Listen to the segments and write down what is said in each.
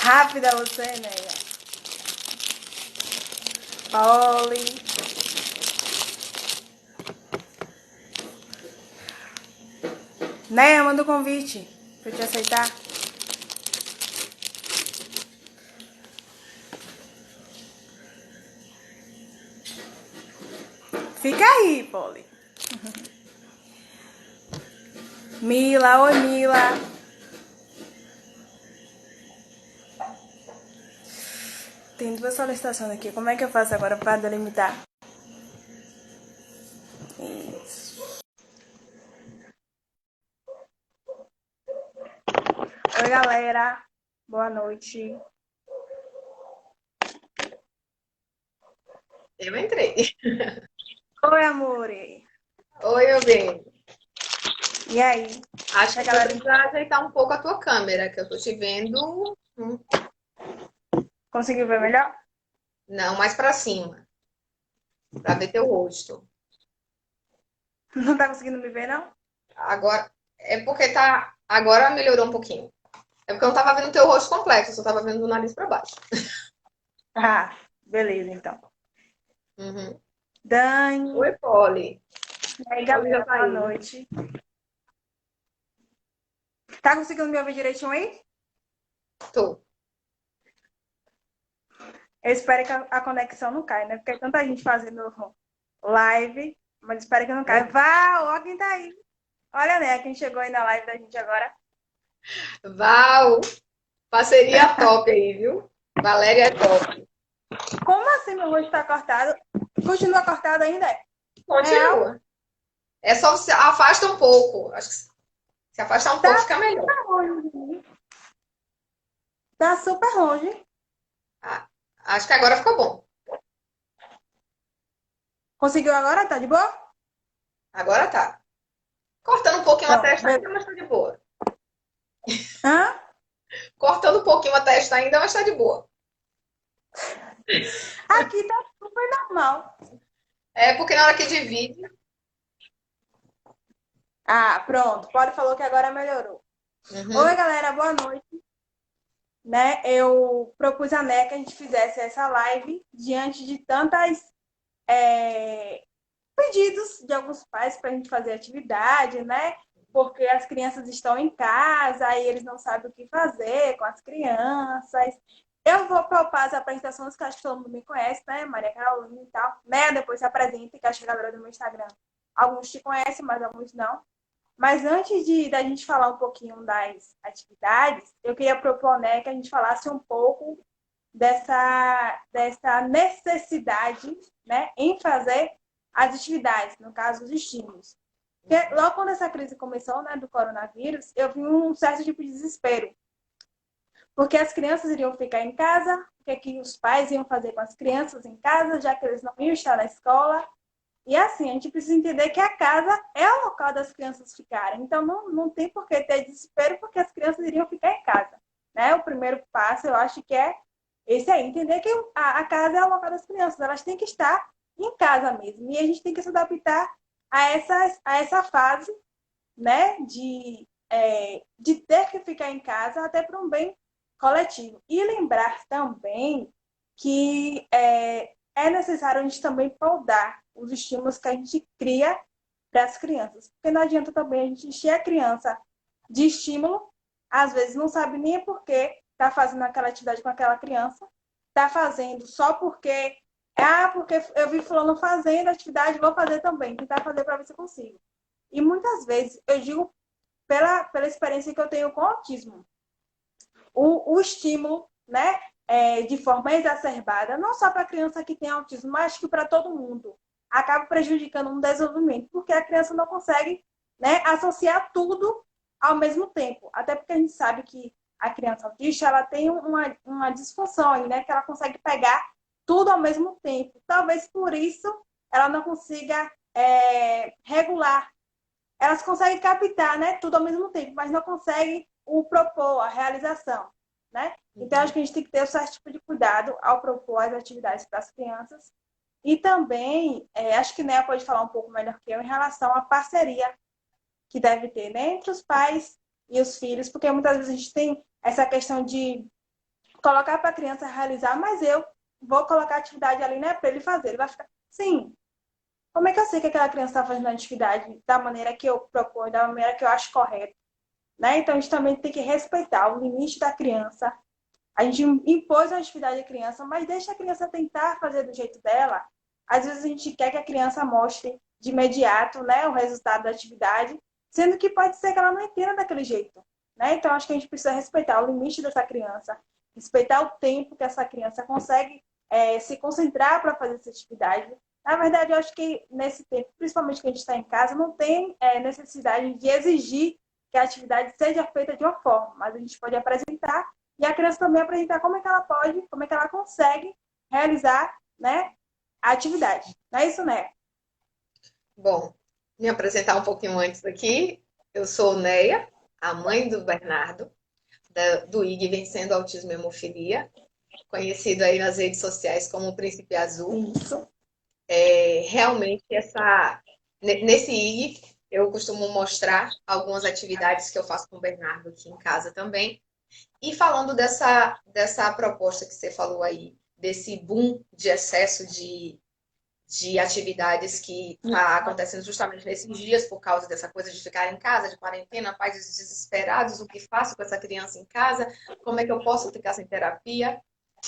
Rápida você, Neia. Pauli. Neia, manda o convite pra eu te aceitar. Fica aí, Pauli. Mila, oi Mila. Tem duas solicitações aqui. Como é que eu faço agora para delimitar? Isso. Oi, galera. Boa noite. Eu entrei. Oi, amor. Oi, meu bem. E aí? Acho A que tu vai galera precisar ajeitar um pouco a tua câmera, que eu tô te vendo. conseguiu ver melhor? Não, mais pra cima, pra ver teu rosto. Não tá conseguindo me ver, não? Agora, é porque tá. Agora melhorou um pouquinho. É porque eu não tava vendo teu rosto completo, eu só tava vendo do nariz pra baixo. Ah, beleza, então. Uhum. Dani. Oi, Polly. E aí, Polly já galera, tá boa aí. noite. Tá conseguindo me ouvir direitinho aí? Tô. Eu espero que a conexão não caia, né? Porque é tanta gente fazendo live, mas espero que não caia. Vá, ó quem tá aí. Olha, né, quem chegou aí na live da gente agora. Val, parceria top aí, viu? Valéria é top. Como assim meu rosto tá cortado? Continua cortado ainda? É real? Continua. É só você afasta um pouco. Acho que se afastar um Tá pouco fica melhor. super longe. Tá super longe. Ah, acho que agora ficou bom. Conseguiu agora? Tá de boa? Agora tá. Cortando um pouquinho a Pronto. testa ainda, mas tá de boa. Hã? Cortando um pouquinho a testa ainda, mas tá de boa. Aqui tá super normal. É porque na hora que divide. Ah, pronto. Pode falou que agora melhorou. Oi, Uhum. galera, boa noite. Né? Eu propus a NEC que a gente fizesse essa live diante de tantas pedidos de alguns pais para a gente fazer atividade, né? Porque as crianças estão em casa, aí eles não sabem o que fazer com as crianças. Eu vou propor as apresentações que acho que todo mundo me conhece, né? Maria Carolina e tal, né? Depois se apresenta, que acho que a galera do meu Instagram, alguns te conhecem, mas alguns não. Mas antes da gente falar um pouquinho das atividades, eu queria propor, né, que a gente falasse um pouco dessa necessidade, né, em fazer as atividades, no caso, os estímulos. Porque logo quando essa crise começou, né, do coronavírus, eu vi um certo tipo de desespero. Porque as crianças iriam ficar em casa, o que, é que os pais iam fazer com as crianças em casa, já que eles não iam estar na escola. E assim, a gente precisa entender que a casa é o local das crianças ficarem. Então, não tem por que ter desespero, porque as crianças iriam ficar em casa. Né? O primeiro passo, eu acho que é esse aí, entender que a casa é o local das crianças. Elas têm que estar em casa mesmo. E a gente tem que se adaptar a essa fase, né? De ter que ficar em casa até para um bem coletivo. E lembrar também que é necessário a gente também podar os estímulos que a gente cria para as crianças. Porque não adianta também a gente encher a criança de estímulo, às vezes não sabe nem por que está fazendo aquela atividade com aquela criança, está fazendo só porque, porque eu vi fulano fazendo atividade, vou fazer também, tentar fazer para ver se eu consigo. E muitas vezes, eu digo pela experiência que eu tenho com o autismo, o estímulo, né, de forma exacerbada, não só para a criança que tem autismo, mas que para todo mundo, acaba prejudicando o desenvolvimento, porque a criança não consegue, né, associar tudo ao mesmo tempo. Até porque a gente sabe que a criança autista ela tem uma disfunção aí, né, que ela consegue pegar tudo ao mesmo tempo. Talvez por isso ela não consiga regular. Elas conseguem captar, né, tudo ao mesmo tempo, mas não conseguem o propor, a realização, né? Então, acho Uhum. que a gente tem que ter um certo tipo de cuidado ao propor as atividades para as crianças. E também, acho que Néa pode falar um pouco melhor que eu em relação à parceria que deve ter, né, entre os pais e os filhos, porque muitas vezes a gente tem essa questão de colocar para a criança realizar, mas eu vou colocar a atividade ali, né, para ele fazer. Ele vai ficar, sim, como é que eu sei que aquela criança está fazendo a atividade da maneira que eu proponho, da maneira que eu acho correta, né? Então, a gente também tem que respeitar o limite da criança. A gente impôs uma atividade à criança, mas deixa a criança tentar fazer do jeito dela. Às vezes a gente quer que a criança mostre de imediato, né, o resultado da atividade, sendo que pode ser que ela não entenda daquele jeito, né? Então, acho que a gente precisa respeitar o limite dessa criança, respeitar o tempo que essa criança consegue se concentrar para fazer essa atividade. Na verdade, eu acho que nesse tempo, principalmente que a gente está em casa, não tem necessidade de exigir que a atividade seja feita de uma forma, mas a gente pode apresentar e a criança também apresentar como é que ela pode, como é que ela consegue realizar, né, a atividade. Não é isso, né? Bom, me apresentar um pouquinho antes aqui. Eu sou Neia, a mãe do Bernardo, do IG Vencendo Autismo e Hemofilia, conhecido aí nas redes sociais como o Príncipe Azul. Isso. Realmente, nesse IG, eu costumo mostrar algumas atividades que eu faço com o Bernardo aqui em casa também. E falando dessa proposta que você falou aí, desse boom de excesso de atividades que está acontecendo justamente nesses dias por causa dessa coisa de ficar em casa, de quarentena, pais desesperados, o que faço com essa criança em casa, como é que eu posso ficar sem terapia?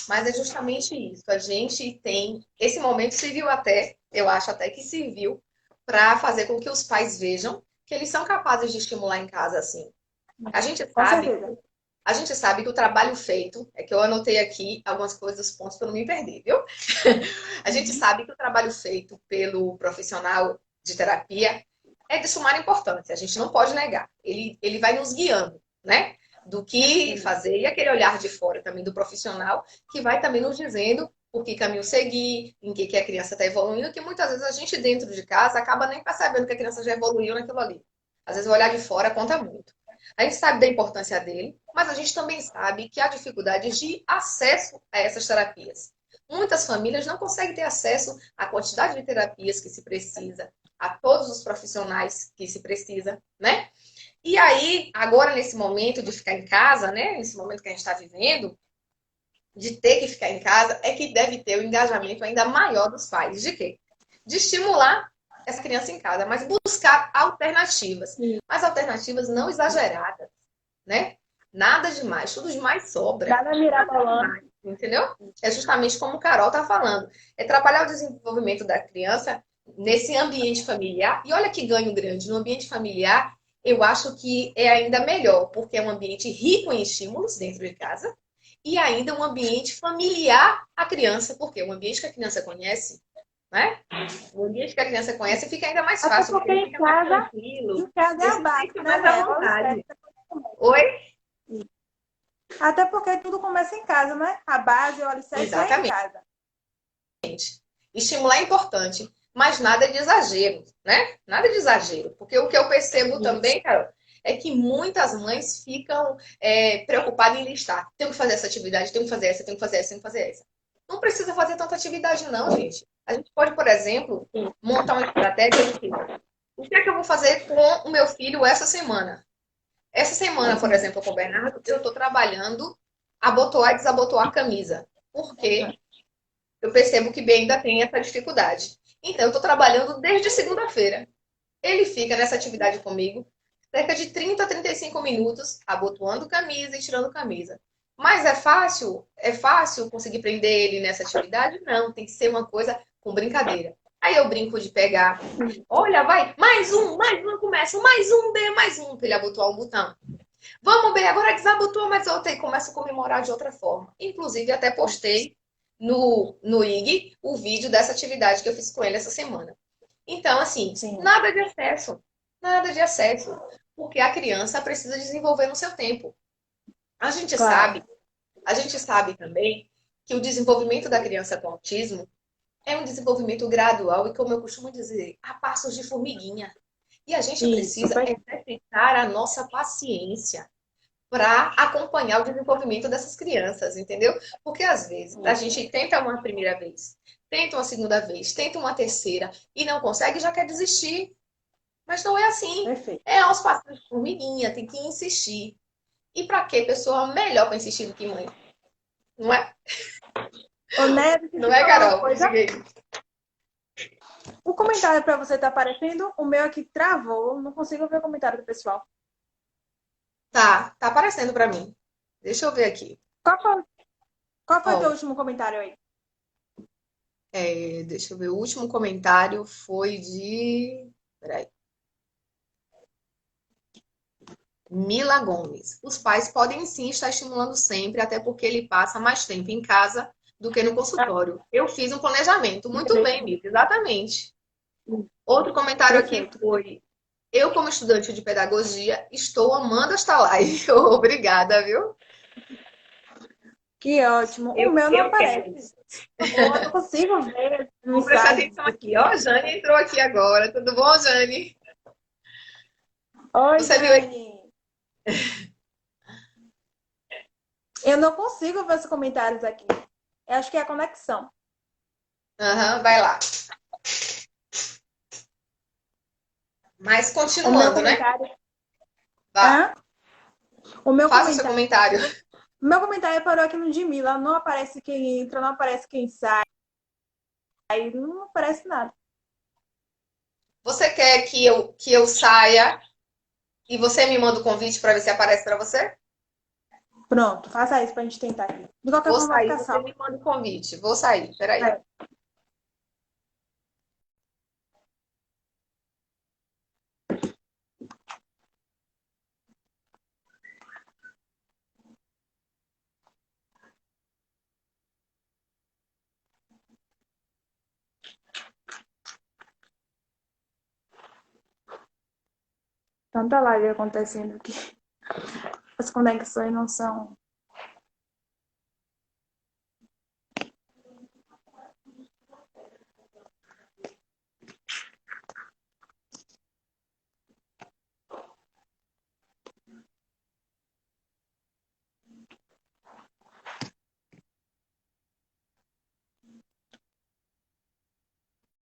Mas é justamente isso, a gente tem, esse momento serviu até, eu acho até que serviu, para fazer com que os pais vejam que eles são capazes de estimular em casa assim. A gente Com sabe certeza. a gente sabe que o trabalho feito, é que eu anotei aqui algumas coisas, pontos para não me perder, viu? A gente sabe que o trabalho feito pelo profissional de terapia é de sumar importância, a gente não pode negar. Ele vai nos guiando, né? Do que fazer, e aquele olhar de fora também do profissional, que vai também nos dizendo por que caminho seguir, em que a criança está evoluindo, que muitas vezes a gente dentro de casa acaba nem percebendo que a criança já evoluiu naquilo ali. Às vezes o olhar de fora conta muito. A gente sabe da importância dele, mas a gente também sabe que há dificuldades de acesso a essas terapias. Muitas famílias não conseguem ter acesso à quantidade de terapias que se precisa, a todos os profissionais que se precisa, né? E aí, agora nesse momento de ficar em casa, né? Nesse momento que a gente está vivendo, de ter que ficar em casa, é que deve ter o engajamento ainda maior dos pais. De quê? De estimular essa criança em casa, mas buscar alternativas. Mas alternativas não exageradas, né? Nada demais, tudo demais sobra. Nada mirabolante. Demais, entendeu? É justamente como o Carol está falando. É trabalhar o desenvolvimento da criança nesse ambiente familiar. E olha que ganho grande. No ambiente familiar, eu acho que é ainda melhor, porque é um ambiente rico em estímulos dentro de casa e ainda um ambiente familiar à criança, porque o ambiente que a criança conhece, né? O ambiente que a criança conhece fica ainda mais Até fácil, porque porque ele fica mais em tranquilo, casa é ele a se base, sente né, mais à né? Igual o vontade. estresse. Oi? Até porque tudo começa em casa, né? A base, o alicerce é em Exatamente. casa. Estimular é importante, mas nada de exagero, né? Nada de exagero. Porque o que eu percebo também, Carol, é que muitas mães ficam preocupadas em listar. Tenho que fazer essa atividade, tenho que fazer essa, tenho que fazer essa, tenho que fazer essa. Não precisa fazer tanta atividade, não, gente. A gente pode, por exemplo, montar uma estratégia do que o que é que eu vou fazer com o meu filho essa semana? Essa semana, por exemplo, com o Bernardo, eu estou trabalhando abotoar e desabotoar a camisa. Por quê? Eu percebo que Ben ainda tem essa dificuldade. Então, eu estou trabalhando desde segunda-feira. Ele fica nessa atividade comigo cerca de 30 a 35 minutos, abotoando camisa e tirando camisa. Mas é fácil? É fácil conseguir prender ele nessa atividade? Não, tem que ser uma coisa com brincadeira. Aí eu brinco de pegar. Olha, vai, mais um, começa, mais um, B, mais um, para ele abotoar um botão. Vamos, B, agora desabotou mais outra e começa a comemorar de outra forma. Inclusive, até postei no IG o vídeo dessa atividade que eu fiz com ele essa semana. Então, assim, Sim. nada de excesso. Nada de excesso. Porque a criança precisa desenvolver no seu tempo. A gente Claro. sabe também que o desenvolvimento da criança com autismo é um desenvolvimento gradual e, como eu costumo dizer, a passos de formiguinha. E a gente Isso. precisa exercitar a nossa paciência para acompanhar o desenvolvimento dessas crianças, entendeu? Porque às vezes a gente tenta uma primeira vez, tenta uma segunda vez, tenta uma terceira e não consegue, já quer desistir. Mas não é assim. Perfeito. É aos passos de formiguinha, tem que insistir. E para que pessoa melhor para insistir do que mãe? Não é? Ô, Neto, deixa eu Não te é, falar uma Carol? coisa. Diga aí. O comentário para você tá aparecendo, o meu aqui travou. Não consigo ver o comentário do pessoal. Tá aparecendo pra mim. Deixa eu ver aqui. Qual foi, qual foi o teu Ó, último comentário aí? deixa eu ver. O último comentário foi de. Peraí. Mila Gomes. Os pais podem sim estar estimulando sempre, até porque ele passa mais tempo em casa do que no Ah, consultório. Eu fiz um planejamento. Muito bem, beleza. Mila. Exatamente. Outro comentário aqui Perfeito. foi: eu, como estudante de pedagogia, estou amando esta live. Obrigada, viu? Que ótimo. O meu não Eu quero. aparece. Eu não consigo ver as Vou prestar mensagens atenção aqui. Ó, aqui. a Jane entrou aqui agora. Tudo bom, Jane? Oi, Você viu aí? Jane. Eu não consigo ver os comentários aqui. Eu acho que é a conexão. Aham, vai lá. Mas O meu continuando, né? comentário. Vá. Hã? O meu Faça o seu comentário. comentário. O meu comentário parou aqui no de Mila. Não aparece quem entra, não aparece quem sai. Aí não aparece nada. Você quer que eu saia e você me manda o convite para ver se aparece para você? Pronto, faça isso pra gente tentar aqui. De qualquer Vou forma, vai sair, ficar você salvo. me manda o convite. Vou sair, peraí. É. Tanta live acontecendo que as conexões não são